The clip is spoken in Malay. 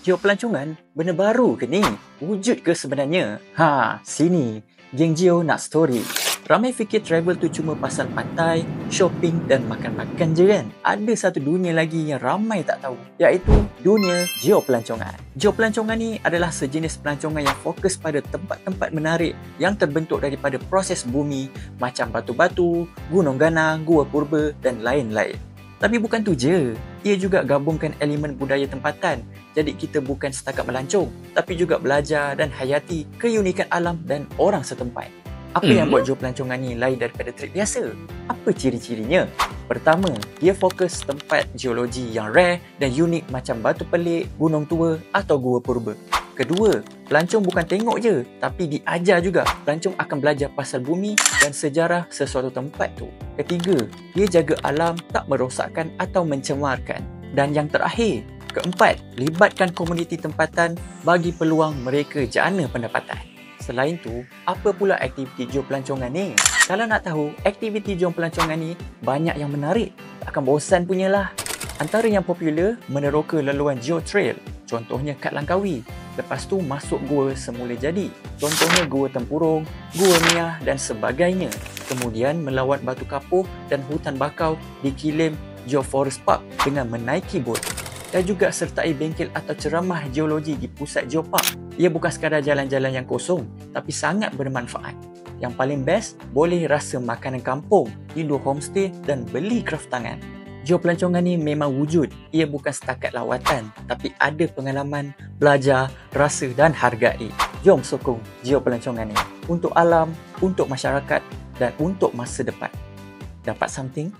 Geopelancongan benda baru ke ni? Wujud ke sebenarnya? Sini. Geng Geo nak story. Ramai fikir travel tu cuma pasal pantai, shopping dan makan-makan je kan? Ada satu dunia lagi yang ramai tak tahu, iaitu dunia geopelancongan. Geopelancongan ni adalah sejenis pelancongan yang fokus pada tempat-tempat menarik yang terbentuk daripada proses bumi macam batu-batu, gunung ganang, gua purba dan lain-lain. Tapi bukan tu je, ia juga gabungkan elemen budaya tempatan. Jadi kita bukan setakat melancong, tapi juga belajar dan hayati keunikan alam dan orang setempat. Apa yang buat geopelancongan ni lain daripada trip biasa? Apa ciri-cirinya? Pertama, dia fokus tempat geologi yang rare dan unik macam batu pelik, gunung tua atau gua purba. Kedua, pelancong bukan tengok je, tapi diajar juga. Pelancong akan belajar pasal bumi dan sejarah sesuatu tempat tu. Ketiga, dia jaga alam, tak merosakkan atau mencemarkan. Dan yang terakhir, keempat, libatkan komuniti tempatan bagi peluang mereka jana pendapatan. Selain tu, apa pula aktiviti geopelancongan ni? Kalau nak tahu, aktiviti geopelancongan ni banyak yang menarik. Takkan bosan punyalah. Antara yang popular, meneroka laluan geotrail. Contohnya Kad Langkawi. Lepas tu masuk gua semula jadi. Contohnya Gua Tempurung, Gua Miah dan sebagainya. Kemudian melawat batu kapuh dan hutan bakau di Kilim Geoforest Park dengan menaiki bot. Dan juga sertai bengkel atau ceramah geologi di pusat geopark. Ia bukan sekadar jalan-jalan yang kosong, tapi sangat bermanfaat. Yang paling best, boleh rasa makanan kampung, tidur homestay dan beli craft tangan. Geopelancongan ni memang wujud. Ia bukan setakat lawatan, tapi ada pengalaman, belajar, rasa dan hargai. Jom sokong geopelancongan ni. Untuk alam, untuk masyarakat dan untuk masa depan. Dapat something?